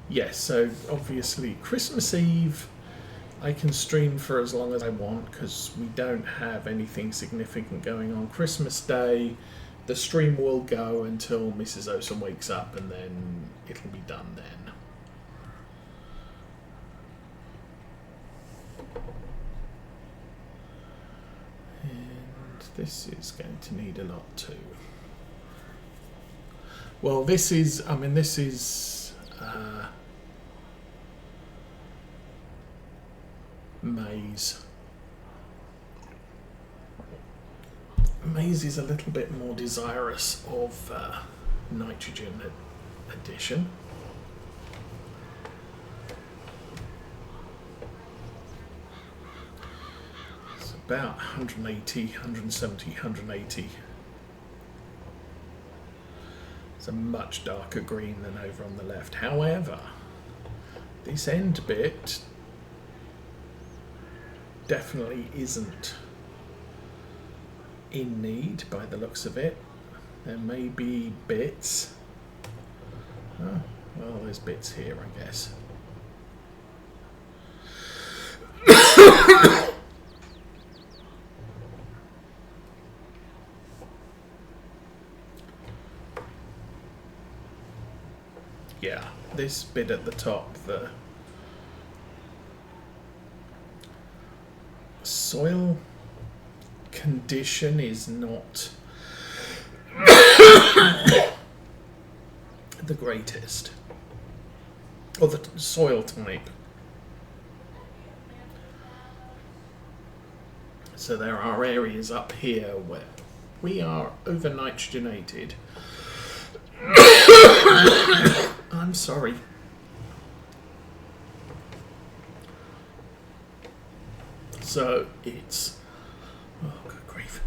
Yes, so obviously Christmas Eve I can stream for as long as I want because we don't have anything significant going on. Christmas Day, the stream will go until Mrs. Osa wakes up and then it'll be done then. And this is going to need a lot too. Well, this is maize. Maize is a little bit more desirous of nitrogen addition. It's about 180, 170, 180. It's a much darker green than over on the left. However, this end bit definitely isn't in need by the looks of it. There may be bits. Oh, well, there's bits here, I guess. Yeah, this bit at the top, the soil condition is not the greatest, or the soil type. So there are areas up here where we are over nitrogenated. I'm sorry. So it's, oh good grief.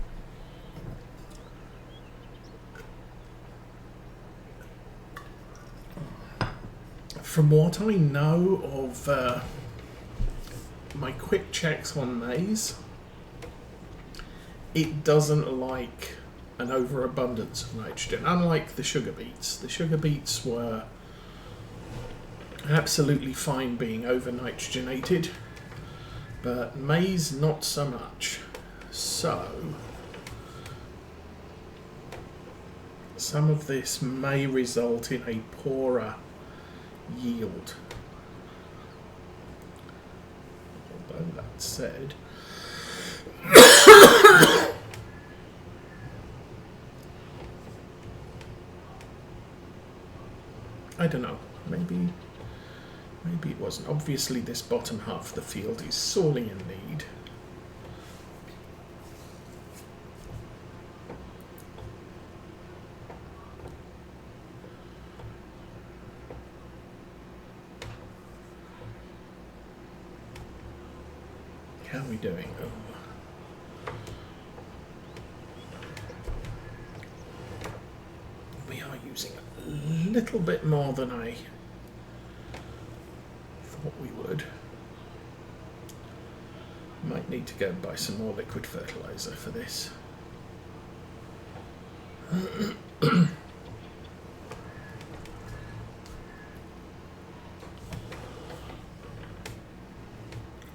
From what I know of my quick checks on maize, it doesn't like an overabundance of nitrogen, unlike the sugar beets. The sugar beets were absolutely fine being over nitrogenated, but maize not so much. So some of this may result in a poorer yield. Although that said, I don't know, maybe it wasn't. Obviously this bottom half of the field is sorely in need. How are we doing? Oh. We are using a little bit more than I thought we would. Might need to go and buy some more liquid fertilizer for this.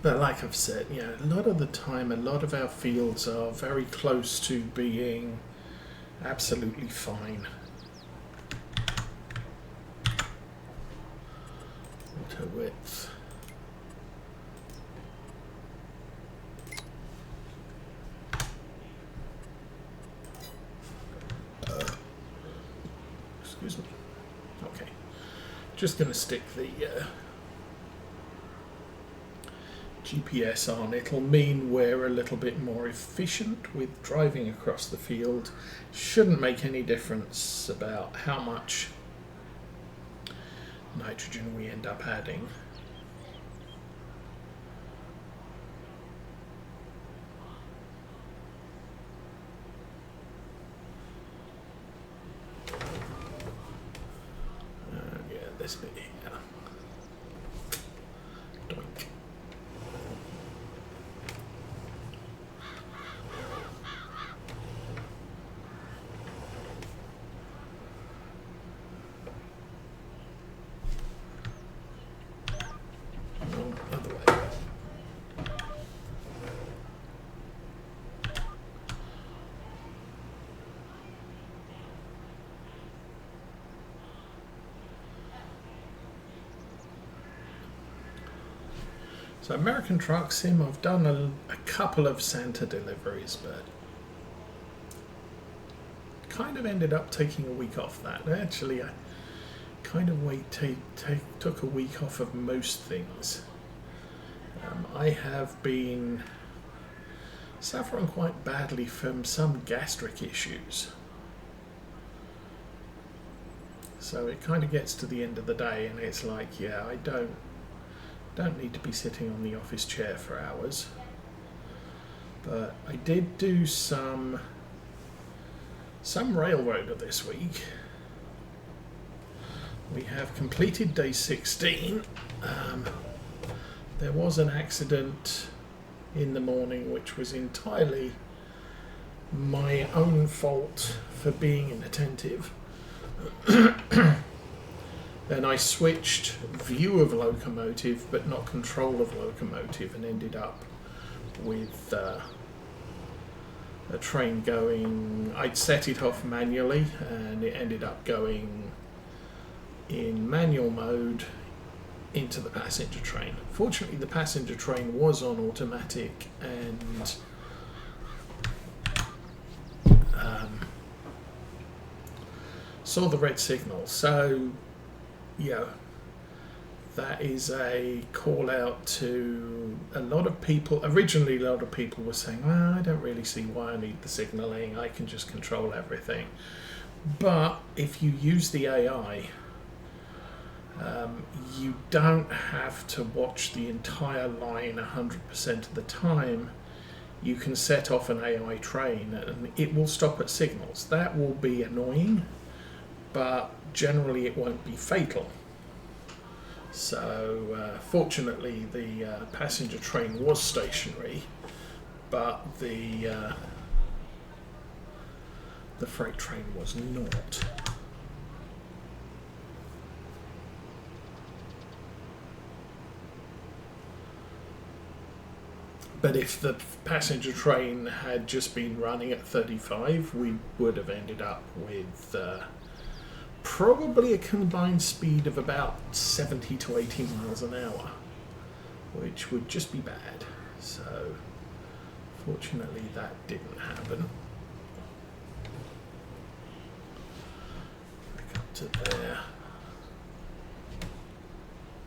But like I've said, you know, a lot of the time, a lot of our fields are very close to being absolutely fine. Auto width. Excuse me. Okay. Just going to stick the GPS on. It'll mean we're a little bit more efficient with driving across the field. Shouldn't make any difference about how much nitrogen we end up adding. Yeah, this bit here. Doink. So American Truck Sim, I've done a couple of Santa deliveries, but kind of ended up taking a week off that. Actually, I kind of took a week off of most things. I have been suffering quite badly from some gastric issues. So it kind of gets to the end of the day and it's like, yeah, I don't need to be sitting on the office chair for hours. But I did do some railroader this week. We have completed day 16. There was an accident in the morning which was entirely my own fault for being inattentive. Then I switched view of locomotive but not control of locomotive and ended up with a train going. I'd set it off manually and it ended up going in manual mode into the passenger train. Fortunately, the passenger train was on automatic and saw the red signal. So, yeah, that is a call out to a lot of people. Originally, a lot of people were saying, well, I don't really see why I need the signalling. I can just control everything. But if you use the AI, you don't have to watch the entire line 100% of the time. You can set off an AI train and it will stop at signals. That will be annoying, but generally it won't be fatal. So fortunately the passenger train was stationary, but the freight train was not. But if the passenger train had just been running at 35, we would have ended up with probably a combined speed of about 70 to 80 miles an hour, which would just be bad. So, fortunately, that didn't happen. Back up to there.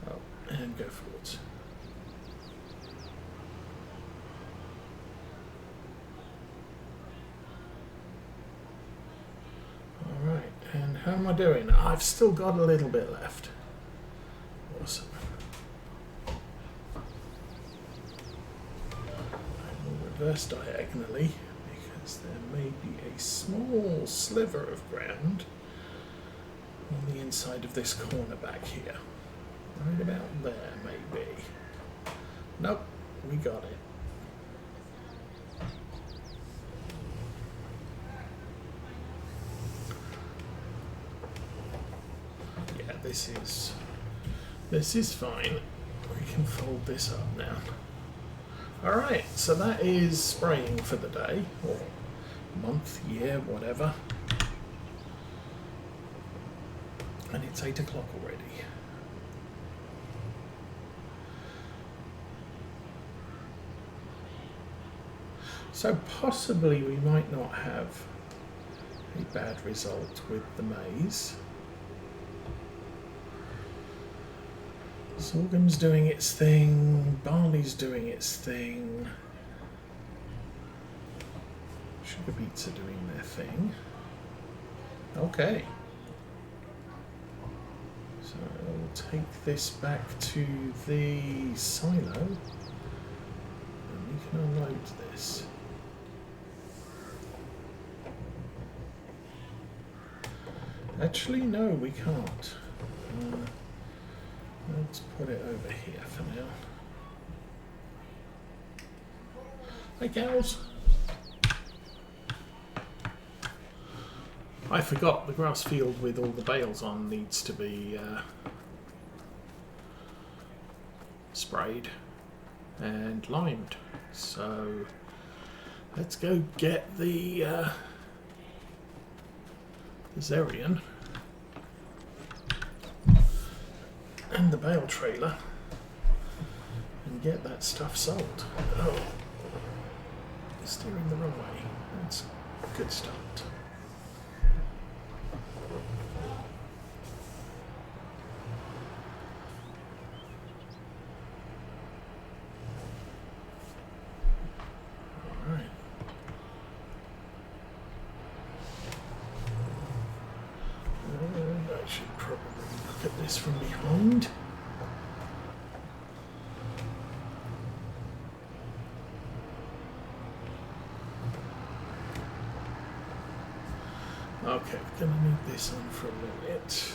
Oh, and go forwards. Alright, and how am I doing? I've still got a little bit left. Awesome. I will reverse diagonally because there may be a small sliver of ground on the inside of this corner back here. Right about there, maybe. Nope, we got it. This is fine. We can fold this up now. Alright, so that is spraying for the day, or month, year, whatever. And it's 8 o'clock already. So possibly we might not have a bad result with the maize. Sorghum's doing its thing, barley's doing its thing, sugar beets are doing their thing. Okay. So I'll take this back to the silo and we can unload this. Actually, no, we can't. Let's put it over here for now. Hey, cows. I forgot the grass field with all the bales on needs to be sprayed and limed. So let's go get the Zerian and the bale trailer and and get that stuff sold. Oh, steering the wrong way. That's a good start. I should probably look at this from behind. Okay, we're going to need this on for a minute.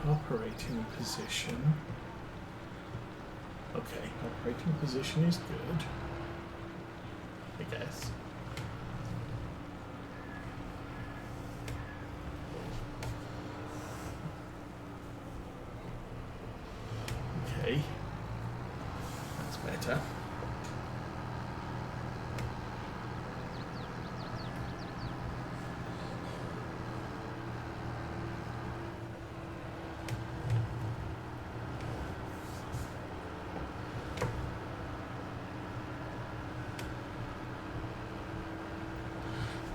Operating position. Okay, operating position is good, I guess. Okay, that's better.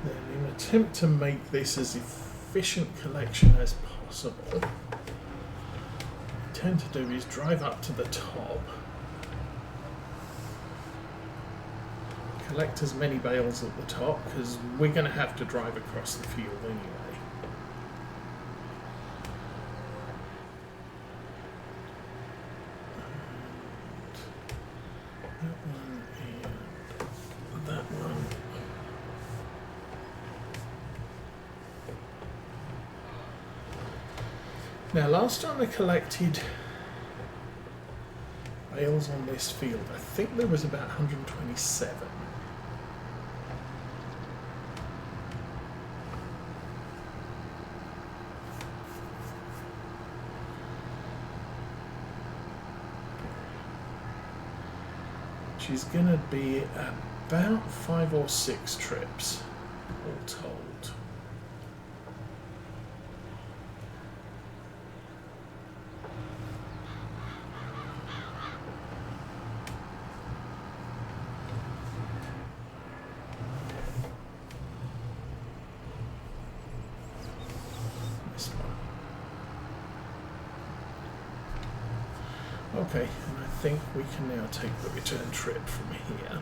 Then in an attempt to make this as efficient collection as possible, what I tend to do is drive up to the top, collect as many bales at the top, because we're going to have to drive across the field anyway. And that one and that one. Now, last time I collected bales on this field, I think there was about 127. Which is going to be about 5 or 6 trips, all told. Okay, and I think we can now take the return trip from here.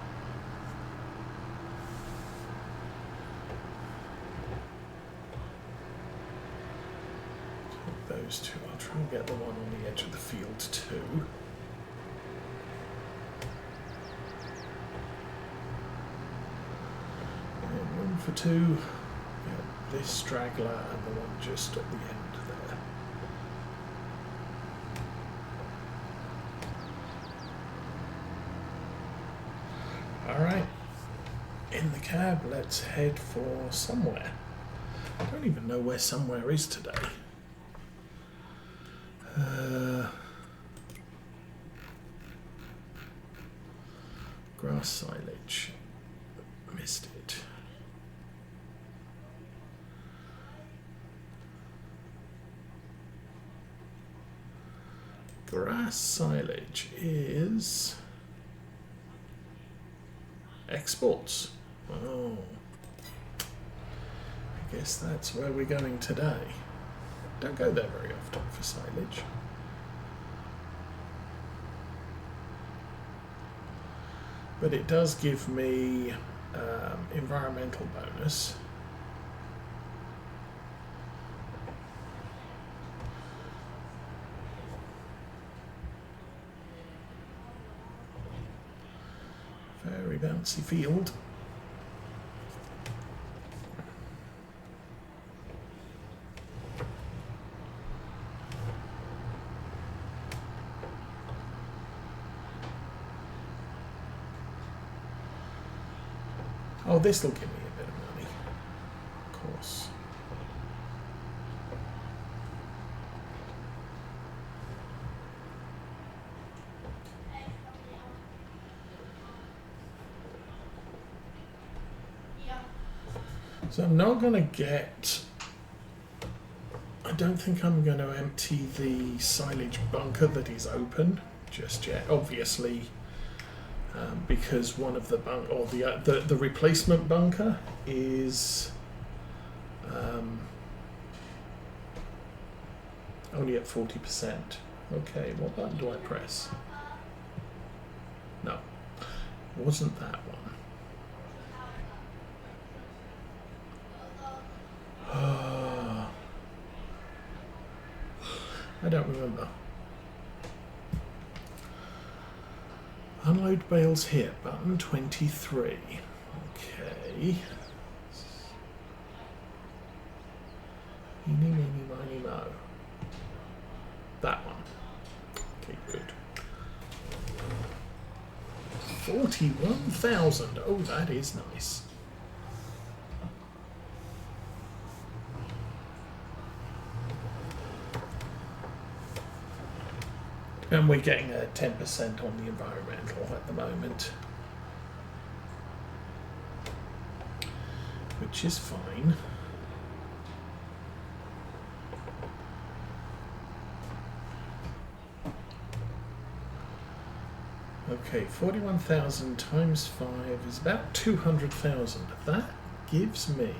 Take those two. I'll try and get the one on the edge of the field too. And room for two. Get this straggler and the one just at the end there. Alright, in the cab, let's head for somewhere. I don't even know where somewhere is today. Grass silage. Missed it. Grass silage is exports. Oh, I guess that's where we're going today. Don't go there very often for silage. But it does give me environmental bonus. Very bouncy field. Oh, this will give me a bit of money, of course. So I'm not going to get a don't think I'm going to empty the silage bunker that is open just yet. Obviously, because one of the the replacement bunker is only at 40%. Okay, what button do I press? No, it wasn't that one. I don't remember. Unload bales here, button 23. Okay. Eeny, meeny, miny, mo. That one. Okay, good. 41,000. Oh, that is nice. And we're getting a 10% on the environmental at the moment, which is fine. Okay, 41,000 times 5 is about 200,000. That gives me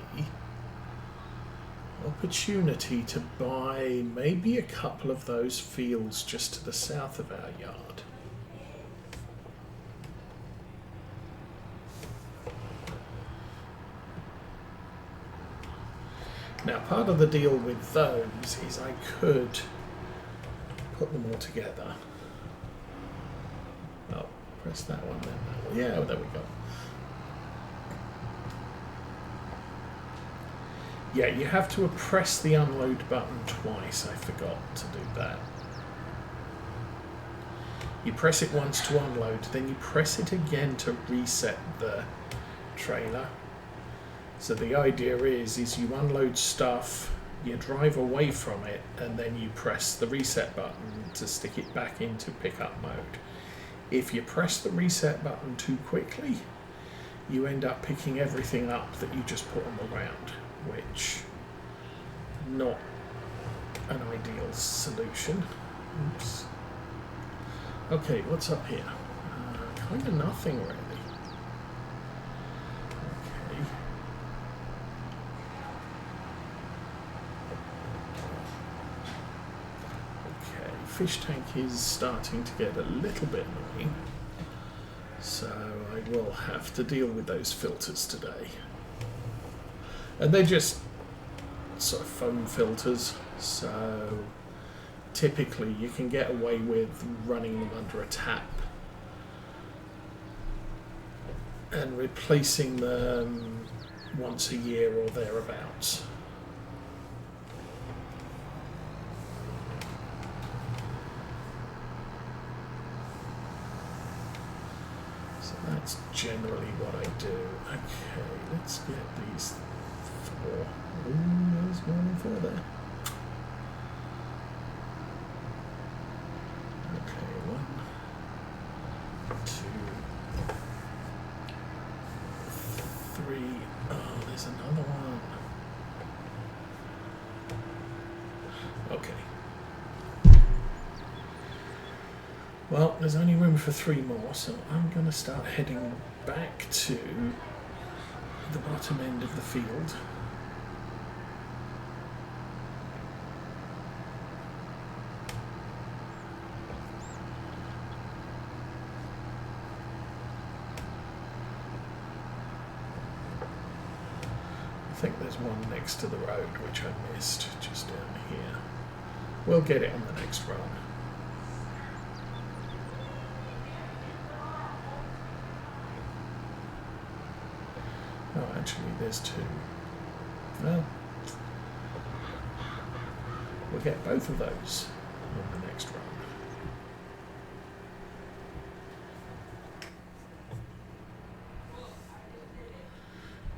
opportunity to buy maybe a couple of those fields just to the south of our yard. Now, part of the deal with those is I could put them all together. Oh, press that one, then that one. Yeah, there we go. Yeah, you have to press the unload button twice. I forgot to do that. You press it once to unload, then you press it again to reset the trailer. So the idea is you unload stuff, you drive away from it, and then you press the reset button to stick it back into pickup mode. If you press the reset button too quickly, you end up picking everything up that you just put on the ground, which not an ideal solution. Oops. Okay, what's up here? Kind of nothing really. Okay. Okay, fish tank is starting to get a little bit annoying, so I will have to deal with those filters today. And they're just sort of foam filters, so typically you can get away with running them under a tap and replacing them once a year or thereabouts. So that's generally what I do. Okay, let's get these four. Ooh, there's more than four there. Okay, 1, 2, 3. Oh, there's another one. Okay. Well, there's only room for 3 more, so I'm going to start heading back to the bottom end of the field. I think there's one next to the road which I missed just down here. We'll get it on the next run. Oh, actually there's 2. Well, we'll get both of those on the next run.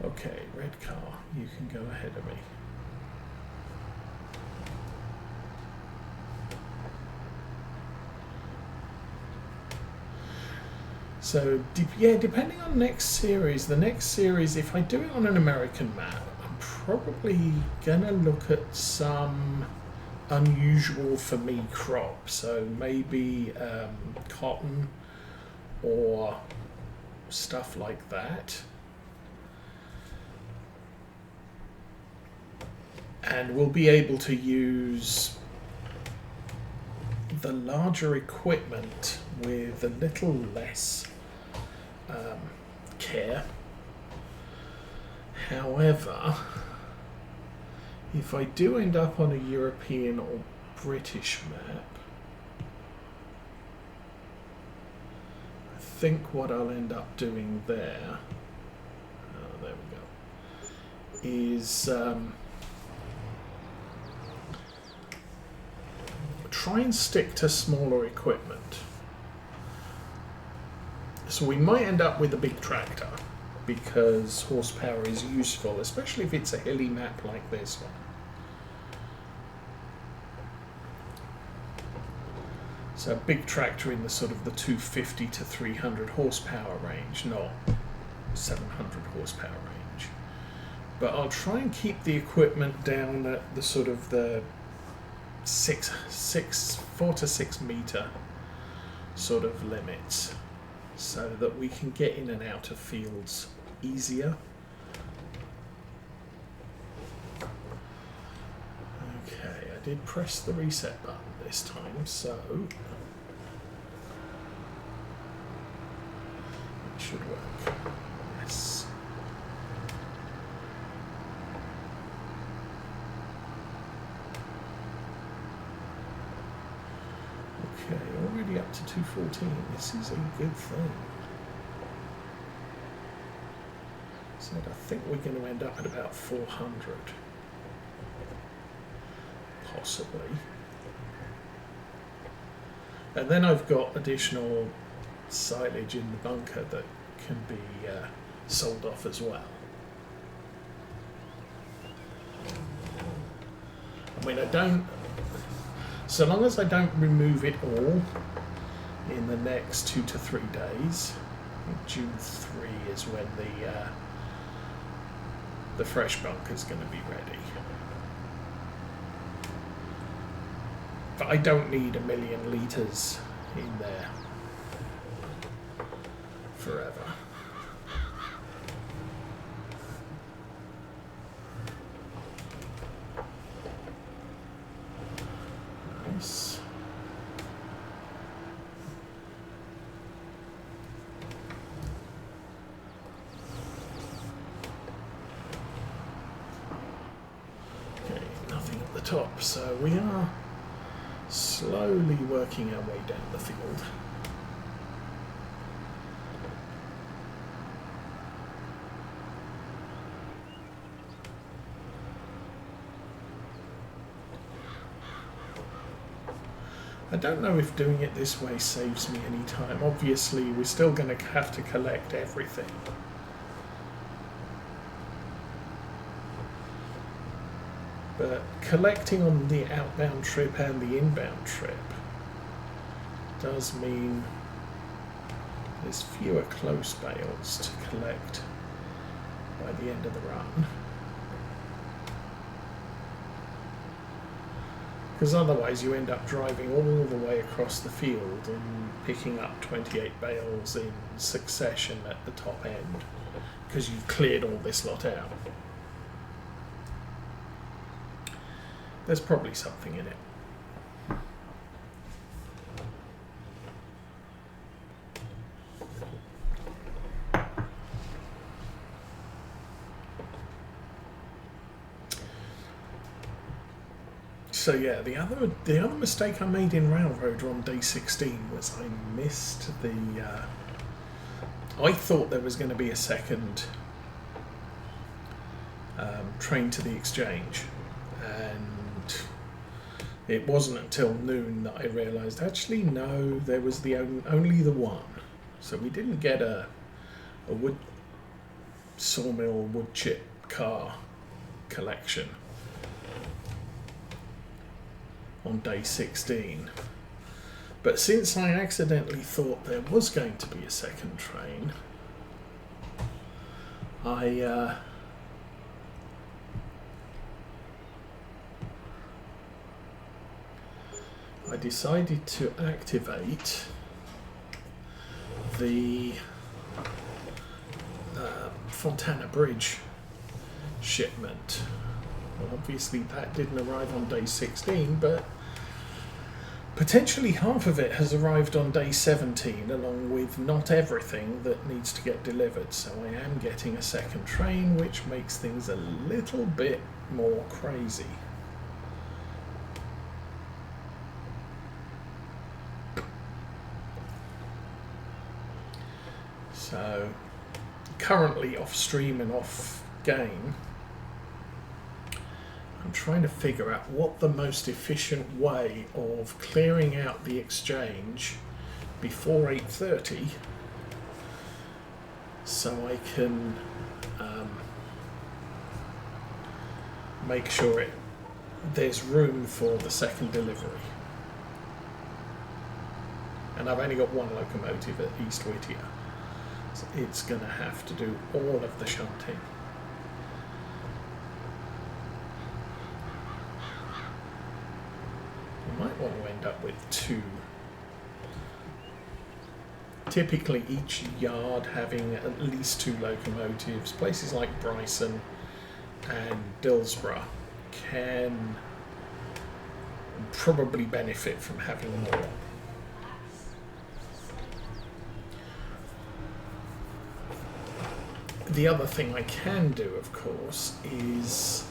Okay, red car, you can go ahead of me. So, yeah, depending on next series, the next series, if I do it on an American map, I'm probably going to look at some unusual for me crop, so maybe cotton or stuff like that. And we'll be able to use the larger equipment with a little less care. However, if I do end up on a European or British map, I think what I'll end up doing there, there we go, is try and stick to smaller equipment. So we might end up with a big tractor because horsepower is useful, especially if it's a hilly map like this one. So a big tractor in the sort of the 250 to 300 horsepower range, not 700 horsepower range. But I'll try and keep the equipment down at the sort of the 4 to 6 meter sort of limits, so that we can get in and out of fields easier. Okay, I did press the reset button this time, so it should work. Yes. Okay, already up to 214. This is a good thing. So I think we're going to end up at about 400. Possibly. And then I've got additional silage in the bunker that can be sold off as well. I mean, I don't... So long as I don't remove it all in the next 2 to 3 days, I think June 3 is when the fresh bunker is going to be ready. But I don't need 1 million litres in there forever. Nice. Okay, nothing at the top, so we are slowly working our way down the field. I don't know if doing it this way saves me any time. Obviously, we're still going to have to collect everything. But collecting on the outbound trip and the inbound trip does mean there's fewer close bales to collect by the end of the run. Because otherwise you end up driving all the way across the field and picking up 28 bales in succession at the top end, because you've cleared all this lot out. There's probably something in it. So yeah, the other mistake I made in Railroader on day 16 was I missed the... I thought there was going to be a second train to the exchange, and it wasn't until noon that I realised, actually no, there was only the one. So we didn't get a wood sawmill wood chip car collection on day 16. But since I accidentally thought there was going to be a second train, I I decided to activate the Fontana Bridge shipment. Well, obviously that didn't arrive on day 16, but potentially half of it has arrived on day 17, along with not everything that needs to get delivered. So I am getting a second train, which makes things a little bit more crazy. So currently off stream and off game, I'm trying to figure out what the most efficient way of clearing out the exchange before 8:30, so I can make sure there's room for the second delivery. And I've only got one locomotive at East Whittier, so it's going to have to do all of the shunting. Might want to end up with two. Typically each yard having at least two locomotives. Places like Bryson and Dillsborough can probably benefit from having more. The other thing I can do, of course, is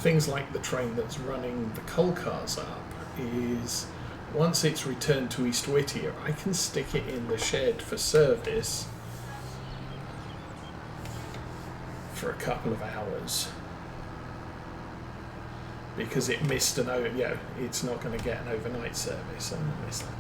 things like the train that's running the coal cars up, is once it's returned to East Whittier, I can stick it in the shed for service for a couple of hours, because it missed it's not going to get an overnight service. I missed that.